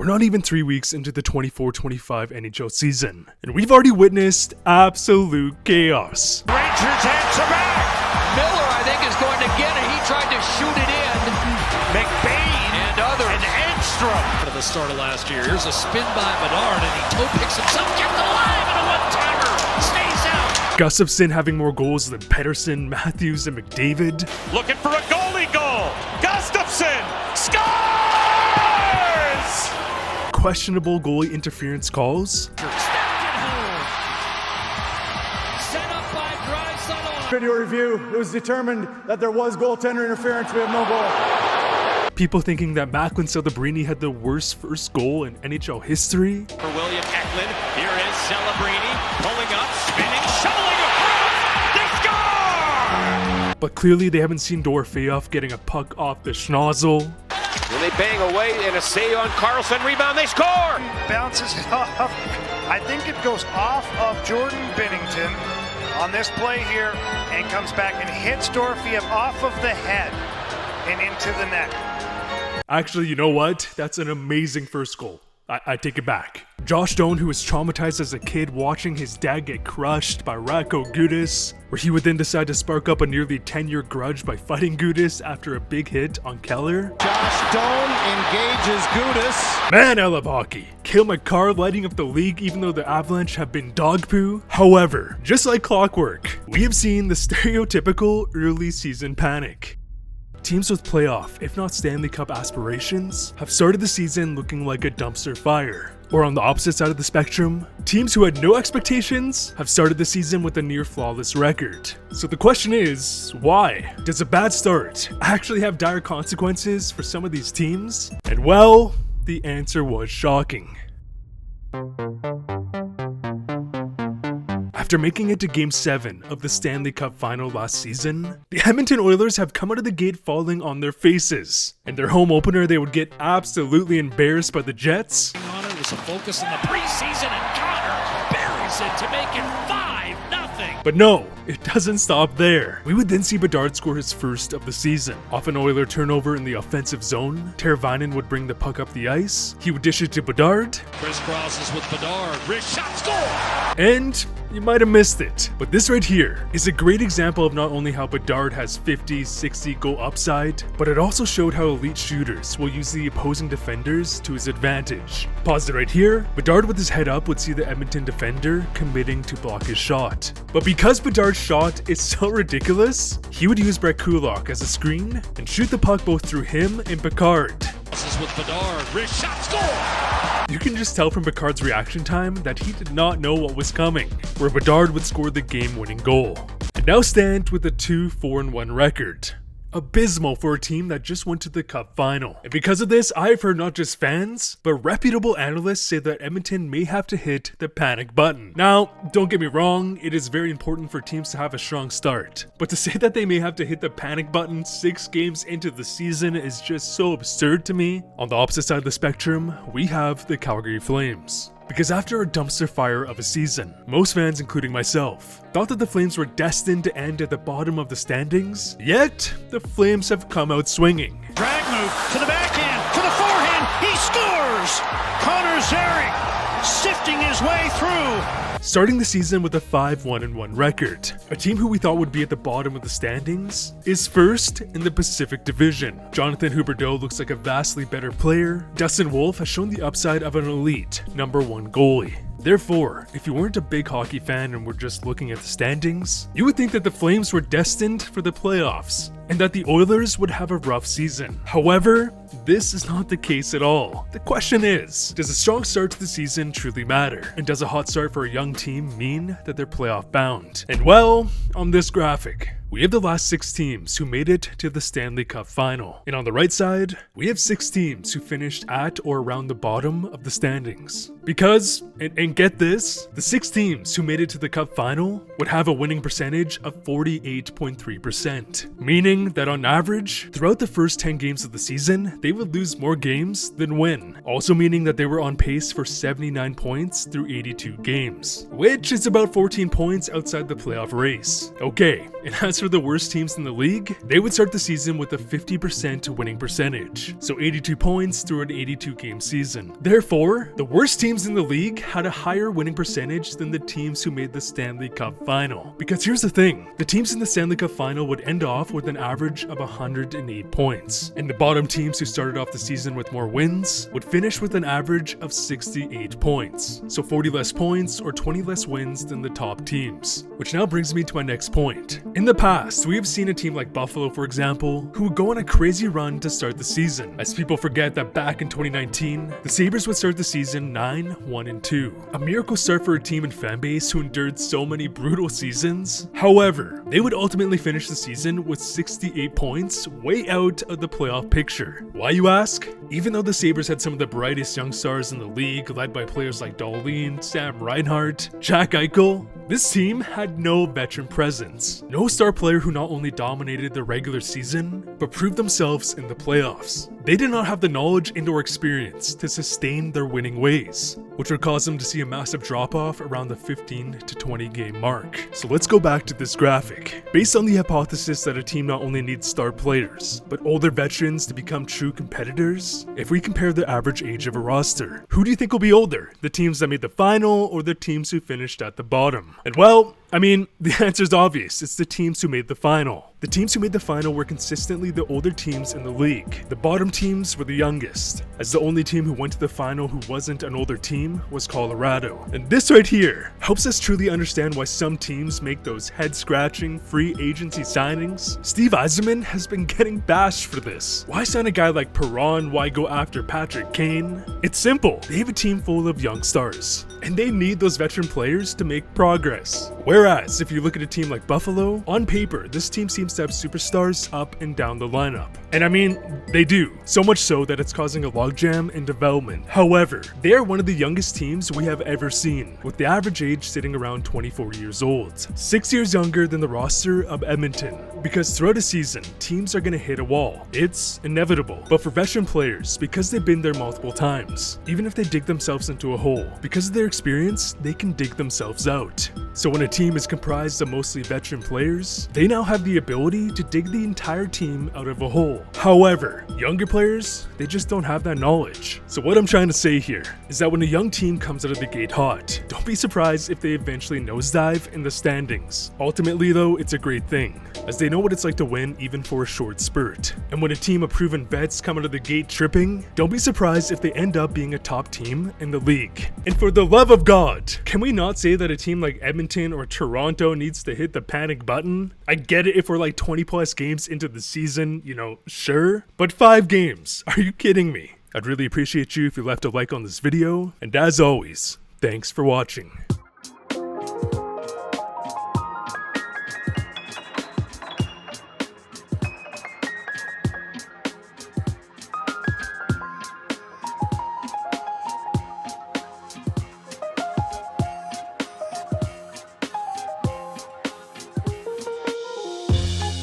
We're not even 3 weeks into the 24-25 NHL season, and we've already witnessed absolute chaos. Rangers answer back. Miller, I think, is going to get it. He tried to shoot it in. McDavid and others. And Edstrom. At the start of last year, here's a spin by Bedard, and he toe picks himself, kept it alive, and a one-timer stays out. Gustafsson having more goals than Pettersson, Matthews, and McDavid. Looking for a goalie goal. Gustafsson scores! Questionable goalie interference calls. Video review, it was determined that there was goaltender interference. We have no goal. People thinking that Macklin Celebrini had the worst first goal in NHL history. For William Eklund, here is Celebrini pulling up, spinning, shoveling across. They score! But clearly they haven't seen Dorofeyev getting a puck off the schnozzle. When they bang away and a save on Carlson, rebound, they score! Bounces it off. I think it goes off of Jordan Binnington on this play here and comes back and hits Dorofeyev off of the head and into the net. Actually, you know what? That's an amazing first goal. I take it back. Josh Doan, who was traumatized as a kid watching his dad get crushed by Radko Gudas, where he would then decide to spark up a nearly 10-year grudge by fighting Gudas after a big hit on Keller. Josh Doan engages Gudas. Man, I love hockey. Cale Makar lighting up the league even though the Avalanche have been dog poo. However, just like clockwork, we have seen the stereotypical early season panic. Teams with playoff, if not Stanley Cup aspirations, have started the season looking like a dumpster fire. Or on the opposite side of the spectrum, teams who had no expectations have started the season with a near flawless record. So the question is, why? Does a bad start actually have dire consequences for some of these teams? And well, the answer was shocking. After making it to Game 7 of the Stanley Cup Final last season, the Edmonton Oilers have come out of the gate falling on their faces. In their home opener, they would get absolutely embarrassed by the Jets. Connor was a focus in the preseason, and Connor buries it to make it 5-0. But no, it doesn't stop there. We would then see Bedard score his first of the season. Off an Oiler turnover in the offensive zone, Teravainen would bring the puck up the ice. He would dish it to Bedard. Crisscrosses with Bedard. Wrist shot, score! And you might have missed it, but this right here is a great example of not only how Bedard has 50-60 goal upside, but it also showed how elite shooters will use the opposing defenders to his advantage. Pause it right here. Bedard with his head up would see the Edmonton defender committing to block his shot. But because Bedard's shot is so ridiculous, he would use Brett Kulak as a screen and shoot the puck both through him and Picard. This is with Bedard. Wrist shot, score! You can just tell from Picard's reaction time that he did not know what was coming, where Bedard would score the game-winning goal, and now stand with a 2-4-1 record. Abysmal for a team that just went to the Cup final. And because of this, I've heard not just fans, but reputable analysts say that Edmonton may have to hit the panic button. Now, don't get me wrong, it is very important for teams to have a strong start. But to say that they may have to hit the panic button 6 games into the season is just so absurd to me. On the opposite side of the spectrum, we have the Calgary Flames. Because after a dumpster fire of a season, most fans, including myself, thought that the Flames were destined to end at the bottom of the standings, yet the Flames have come out swinging. Drag move to the backhand, to the forehand, he scores! Connor Zary sifting his way through. Starting the season with a 5-1-1 record, a team who we thought would be at the bottom of the standings is first in the Pacific Division. Jonathan Huberdeau looks like a vastly better player. Dustin Wolf has shown the upside of an elite #1 goalie. Therefore, if you weren't a big hockey fan and were just looking at the standings, you would think that the Flames were destined for the playoffs and that the Oilers would have a rough season. However, this is not the case at all. The question is, does a strong start to the season truly matter? And does a hot start for a young team mean that they're playoff bound? And well, on this graphic, we have the last 6 teams who made it to the Stanley Cup final. And on the right side, we have 6 teams who finished at or around the bottom of the standings. Because, and get this, the 6 teams who made it to the Cup final would have a winning percentage of 48.3%. Meaning that on average, throughout the first 10 games of the season, they would lose more games than win. Also meaning that they were on pace for 79 points through 82 games. Which is about 14 points outside the playoff race. Okay, and as as for the worst teams in the league, they would start the season with a 50% winning percentage, so 82 points through an 82-game season. Therefore, the worst teams in the league had a higher winning percentage than the teams who made the Stanley Cup final. Because here's the thing, the teams in the Stanley Cup final would end off with an average of 108 points, and the bottom teams who started off the season with more wins would finish with an average of 68 points, so 40 less points or 20 less wins than the top teams. Which now brings me to my next point. In the past, we have seen a team like Buffalo, for example, who would go on a crazy run to start the season, as people forget that back in 2019, the Sabres would start the season 9-1-2. A miracle start for a team and fan base who endured so many brutal seasons. However, they would ultimately finish the season with 68 points, way out of the playoff picture. Why, you ask? Even though the Sabres had some of the brightest young stars in the league, led by players like Dahlin, Sam Reinhart, Jack Eichel, this team had no veteran presence. No star player who not only dominated the regular season, but proved themselves in the playoffs. They did not have the knowledge and or experience to sustain their winning ways, which would cause them to see a massive drop-off around the 15 to 20 game mark. So let's go back to this graphic. Based on the hypothesis that a team not only needs star players, but older veterans to become true competitors, if we compare the average age of a roster, who do you think will be older? The teams that made the final or the teams who finished at the bottom? And well, I mean, the answer is obvious. It's the teams who made the final. The teams who made the final were consistently the older teams in the league. The bottom teams were the youngest, as the only team who went to the final who wasn't an older team was Colorado. And this right here helps us truly understand why some teams make those head-scratching free agency signings. Steve Yzerman has been getting bashed for this. Why sign a guy like Perron? Why go after Patrick Kane? It's simple. They have a team full of young stars, and they need those veteran players to make progress. Whereas, if you look at a team like Buffalo, on paper, this team seems to have superstars up and down the lineup. And I mean, they do. So much so that it's causing a logjam in development. However, they are one of the youngest teams we have ever seen, with the average age sitting around 24 years old. 6 years younger than the roster of Edmonton. Because throughout a season, teams are going to hit a wall. It's inevitable. But for veteran players, because they've been there multiple times, even if they dig themselves into a hole, because of their experience, they can dig themselves out. So when a team is comprised of mostly veteran players, they now have the ability to dig the entire team out of a hole. However, younger players, they just don't have that knowledge. So what I'm trying to say here is that when a young team comes out of the gate hot, don't be surprised if they eventually nosedive in the standings. Ultimately though, it's a great thing, as they know what it's like to win even for a short spurt. And when a team of proven vets come out of the gate tripping, don't be surprised if they end up being a top team in the league. And for the love of God, can we not say that a team like Edmonton or Toronto needs to hit the panic button? I get it if we're like 20 plus games into the season, you know, sure. But 5 games, are you kidding me? I'd really appreciate you if you left a like on this video, and as always, thanks for watching.